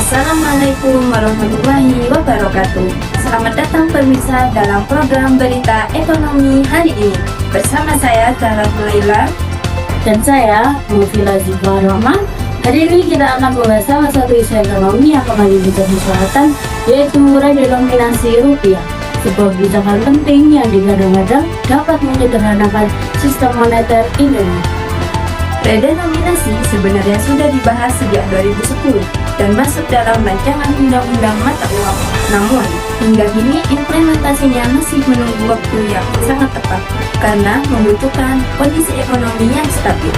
Assalamualaikum warahmatullahi wabarakatuh. Selamat datang pemirsa dalam program Berita Ekonomi hari ini. Bersama saya Zahra Laila dan saya Mufila Zifar Rahman. Hari ini kita akan membahas salah satu isu ekonomi yang kembali menjadi sorotan, yaitu redenominasi rupiah. Sebuah kebijakan penting yang digadang-gadang dapat menyederhanakan sistem moneter Indonesia. Redenominasi sebenarnya sudah dibahas sejak 2010 dan masuk dalam rancangan undang-undang mata uang. Namun, hingga kini implementasinya masih menunggu waktu yang sangat tepat karena membutuhkan kondisi ekonomi yang stabil.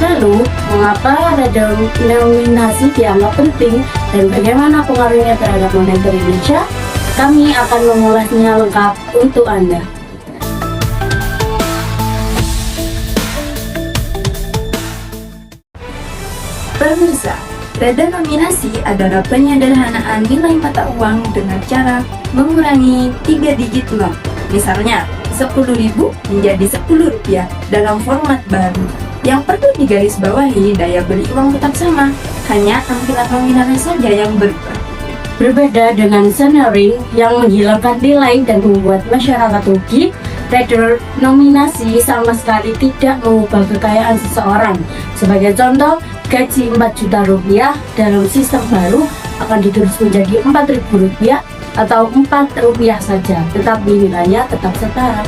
Lalu, mengapa redenominasi dianggap penting dan bagaimana pengaruhnya terhadap moneter Indonesia? Kami akan mengulasnya lengkap untuk Anda. Pemirsa, redenominasi adalah penyederhanaan nilai mata uang dengan cara mengurangi 3 digit uang. Misalnya, 10.000 menjadi 10 rupiah dalam format baru. Yang perlu digarisbawahi, daya beli uang tetap sama, hanya tampilan nominalnya saja yang berubah. Berbeda dengan scenario yang menghilangkan nilai dan membuat masyarakat rugi, redenominasi sama sekali tidak mengubah kekayaan seseorang. Sebagai contoh, gaji 4 juta rupiah dalam sistem baru akan ditulis menjadi 4.000 rupiah atau 4 rupiah saja, tetapi nilainya tetap setara.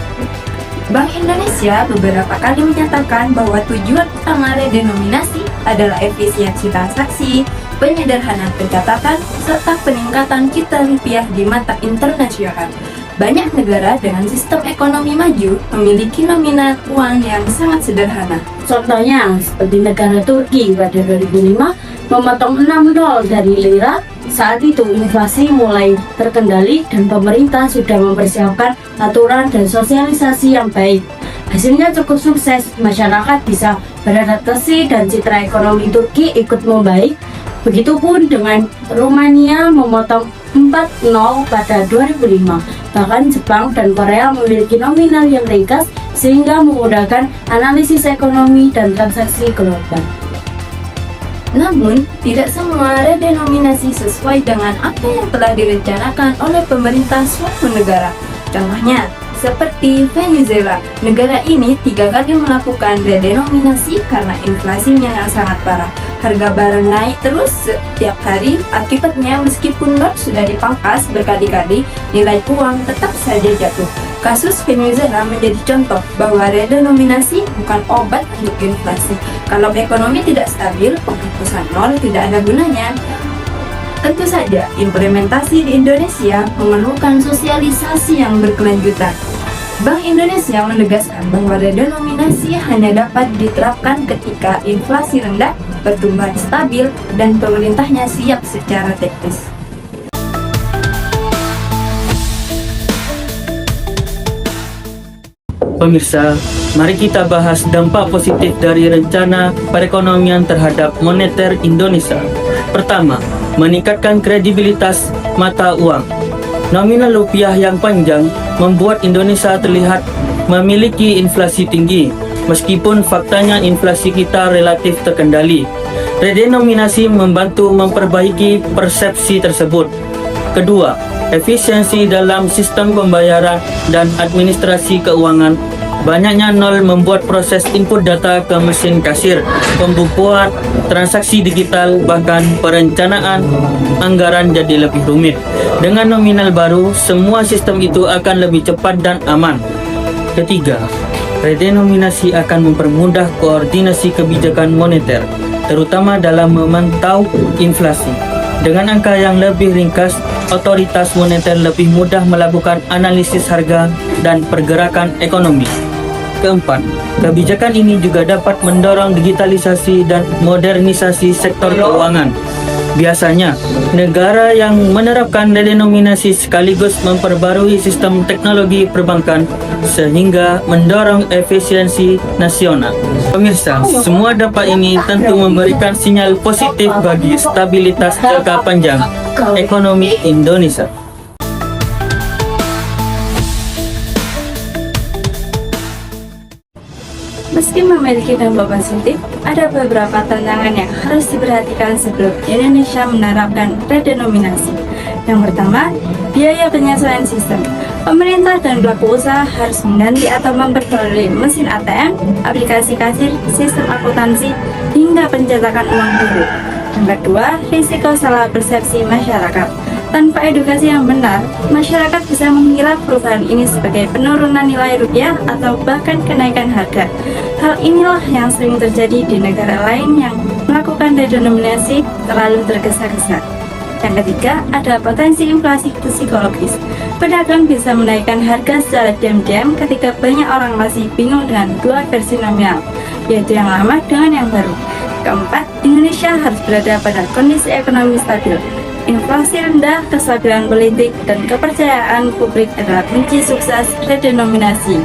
Bank Indonesia beberapa kali menyatakan bahwa tujuan utama redenominasi adalah efisiensi transaksi, penyederhanaan pencatatan, serta peningkatan citra rupiah di mata internasional. Banyak negara dengan sistem ekonomi maju memiliki nominal uang yang sangat sederhana. Contohnya, seperti negara Turki pada 2005 memotong 6 nol dari lira. Saat itu inflasi mulai terkendali dan pemerintah sudah mempersiapkan aturan dan sosialisasi yang baik. Hasilnya cukup sukses, masyarakat bisa beradaptasi dan citra ekonomi Turki ikut membaik. Begitupun dengan Rumania memotong 4 nol pada 2005. Bahkan Jepang dan Korea memiliki nominal yang ringkas sehingga memudahkan analisis ekonomi dan transaksi global. Namun, tidak semua redenominasi sesuai dengan apa yang telah direncanakan oleh pemerintah suatu negara. Contohnya, seperti Venezuela, negara ini 3 kali melakukan redenominasi karena inflasinya yang sangat parah. Harga barang naik terus setiap hari, akibatnya meskipun not sudah dipangkas berkali-kali, nilai uang tetap saja jatuh. Kasus Venezuela menjadi contoh bahwa redenominasi bukan obat untuk inflasi. Kalau ekonomi tidak stabil, penghapusan nol tidak ada gunanya. Tentu saja, implementasi di Indonesia memerlukan sosialisasi yang berkelanjutan. Bank Indonesia menegaskan bahwa redenominasi hanya dapat diterapkan ketika inflasi rendah, pertumbuhan stabil, dan pemerintahnya siap secara teknis. Pemirsa, mari kita bahas dampak positif dari rencana perekonomian terhadap moneter Indonesia. Pertama, meningkatkan kredibilitas mata uang. Nominal rupiah yang panjang membuat Indonesia terlihat memiliki inflasi tinggi, meskipun faktanya inflasi kita relatif terkendali. Redenominasi membantu memperbaiki persepsi tersebut. Kedua, efisiensi dalam sistem pembayaran dan administrasi keuangan. Banyaknya nol membuat proses input data ke mesin kasir, pembukuan transaksi digital, bahkan perencanaan anggaran jadi lebih rumit. Dengan nominal baru, semua sistem itu akan lebih cepat dan aman. Ketiga, redenominasi akan mempermudah koordinasi kebijakan moneter, terutama dalam memantau inflasi. Dengan angka yang lebih ringkas, otoritas moneter lebih mudah melakukan analisis harga dan pergerakan ekonomi. Keempat, kebijakan ini juga dapat mendorong digitalisasi dan modernisasi sektor keuangan. Biasanya, negara yang menerapkan redenominasi sekaligus memperbarui sistem teknologi perbankan sehingga mendorong efisiensi nasional. Pemirsa, semua dampak ini tentu memberikan sinyal positif bagi stabilitas jangka panjang ekonomi Indonesia. Meski memiliki dampak positif, ada beberapa tantangan yang harus diperhatikan sebelum Indonesia menerapkan redenominasi. Yang pertama, biaya penyesuaian sistem. Pemerintah dan pelaku usaha harus mengganti atau memperbarui mesin ATM, aplikasi kasir, sistem akuntansi, hingga pencetakan uang baru. Yang kedua, risiko salah persepsi masyarakat. Tanpa edukasi yang benar, masyarakat bisa mengira perubahan ini sebagai penurunan nilai rupiah atau bahkan kenaikan harga. Hal inilah yang sering terjadi di negara lain yang melakukan redenominasi terlalu tergesa-gesa. Yang ketiga, ada potensi inflasi psikologis. Pedagang bisa menaikkan harga secara diam-diam ketika banyak orang masih bingung dengan dua versi nominal, yaitu yang lama dengan yang baru. Keempat, Indonesia harus berada pada kondisi ekonomi stabil. Inflasi rendah, kestabilan politik, dan kepercayaan publik adalah kunci sukses redenominasi.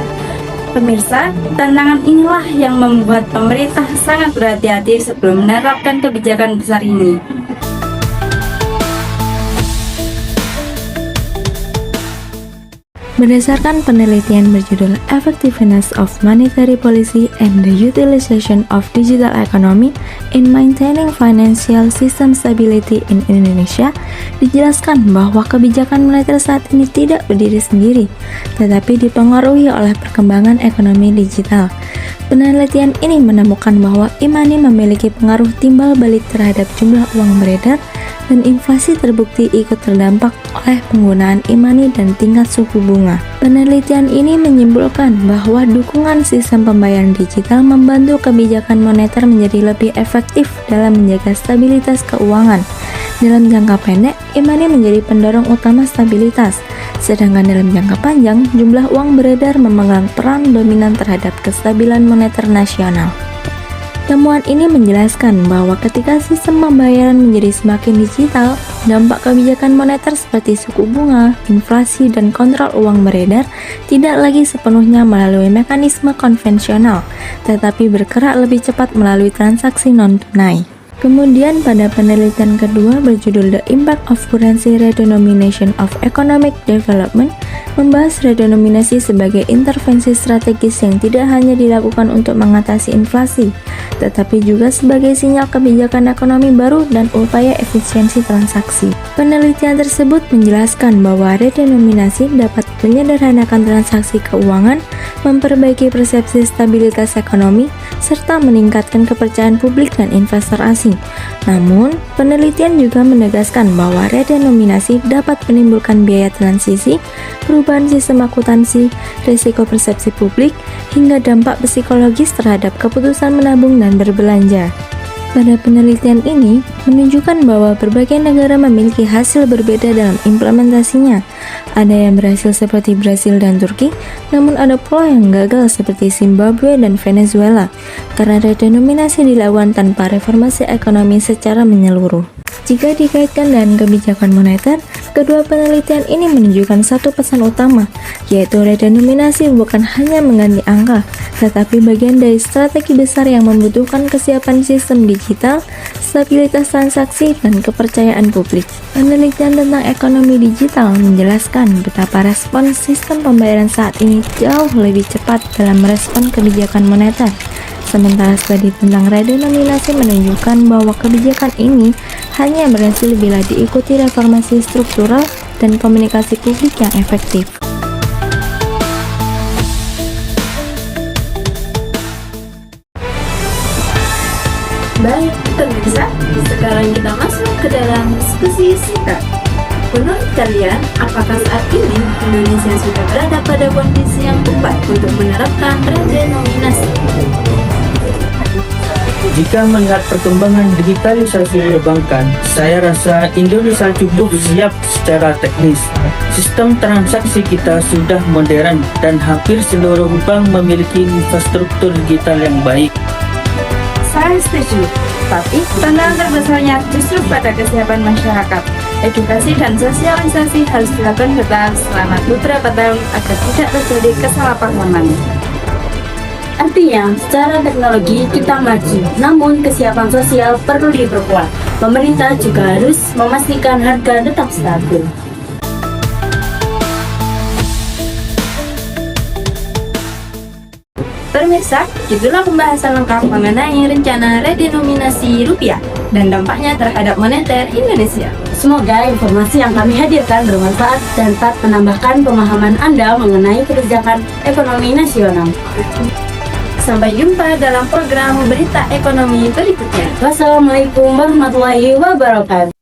Pemirsa, tantangan inilah yang membuat pemerintah sangat berhati-hati sebelum menerapkan kebijakan besar ini. Berdasarkan penelitian berjudul Effectiveness of Monetary Policy and the Utilization of Digital Economy in Maintaining Financial System Stability in Indonesia, dijelaskan bahwa kebijakan moneter saat ini tidak berdiri sendiri, tetapi dipengaruhi oleh perkembangan ekonomi digital. Penelitian ini menemukan bahwa e-money memiliki pengaruh timbal balik terhadap jumlah uang beredar, dan inflasi terbukti ikut terdampak oleh penggunaan e-money dan tingkat suku bunga. Penelitian ini menyimpulkan bahwa dukungan sistem pembayaran digital membantu kebijakan moneter menjadi lebih efektif dalam menjaga stabilitas keuangan. Dalam jangka pendek, e-money menjadi pendorong utama stabilitas, sedangkan dalam jangka panjang, jumlah uang beredar memegang peran dominan terhadap kestabilan moneter nasional. Temuan ini menjelaskan bahwa ketika sistem pembayaran menjadi semakin digital, dampak kebijakan moneter seperti suku bunga, inflasi, dan kontrol uang beredar tidak lagi sepenuhnya melalui mekanisme konvensional, tetapi bergerak lebih cepat melalui transaksi non-tunai. Kemudian pada penelitian kedua berjudul The Impact of Currency Redenomination of Economic Development, membahas redenominasi sebagai intervensi strategis yang tidak hanya dilakukan untuk mengatasi inflasi, tetapi juga sebagai sinyal kebijakan ekonomi baru dan upaya efisiensi transaksi. Penelitian tersebut menjelaskan bahwa redenominasi dapat menyederhanakan transaksi keuangan, memperbaiki persepsi stabilitas ekonomi, serta meningkatkan kepercayaan publik dan investor asing. Namun, penelitian juga menegaskan bahwa redenominasi dapat menimbulkan biaya transisi, perubahan sistem akuntansi, risiko persepsi publik, hingga dampak psikologis terhadap keputusan menabung dan berbelanja. Pada penelitian ini menunjukkan bahwa berbagai negara memiliki hasil berbeda dalam implementasinya. Ada yang berhasil seperti Brasil dan Turki, namun ada pula yang gagal seperti Zimbabwe dan Venezuela karena redenominasi dilakukan tanpa reformasi ekonomi secara menyeluruh. Jika dikaitkan dengan kebijakan moneter, kedua penelitian ini menunjukkan satu pesan utama, yaitu redenominasi bukan hanya mengganti angka, tetapi bagian dari strategi besar yang membutuhkan kesiapan sistem digital, stabilitas transaksi, dan kepercayaan publik. Penelitian tentang ekonomi digital menjelaskan betapa respon sistem pembayaran saat ini jauh lebih cepat dalam merespon kebijakan moneter. Sementara studi tentang redenominasi menunjukkan bahwa kebijakan ini hanya berhasil bila diikuti reformasi struktural dan komunikasi publik yang efektif. Baik, pemirsa, sekarang kita masuk ke dalam diskusi singkat. Menurut kalian, apakah saat ini Indonesia sudah berada pada kondisi yang tepat untuk menerapkan redenominasi? Jika melihat perkembangan digitalisasi perbankan, saya rasa Indonesia cukup siap secara teknis. Sistem transaksi kita sudah modern dan hampir seluruh bank memiliki infrastruktur digital yang baik. Saya setuju, tapi tantangan terbesarnya justru pada kesiapan masyarakat. Edukasi dan sosialisasi harus dilakukan bertahap selama beberapa tahun agar tidak terjadi kesalahpahaman. Artinya, secara teknologi kita maju, namun kesiapan sosial perlu diperkuat. Pemerintah juga harus memastikan harga tetap stabil. pemirsa, itulah pembahasan lengkap mengenai rencana redenominasi rupiah dan dampaknya terhadap moneter Indonesia. Semoga informasi yang kami hadirkan bermanfaat dan dapat menambahkan pemahaman Anda mengenai kebijakan ekonomi nasional. Sampai jumpa dalam program berita ekonomi berikutnya. Wassalamualaikum warahmatullahi wabarakatuh.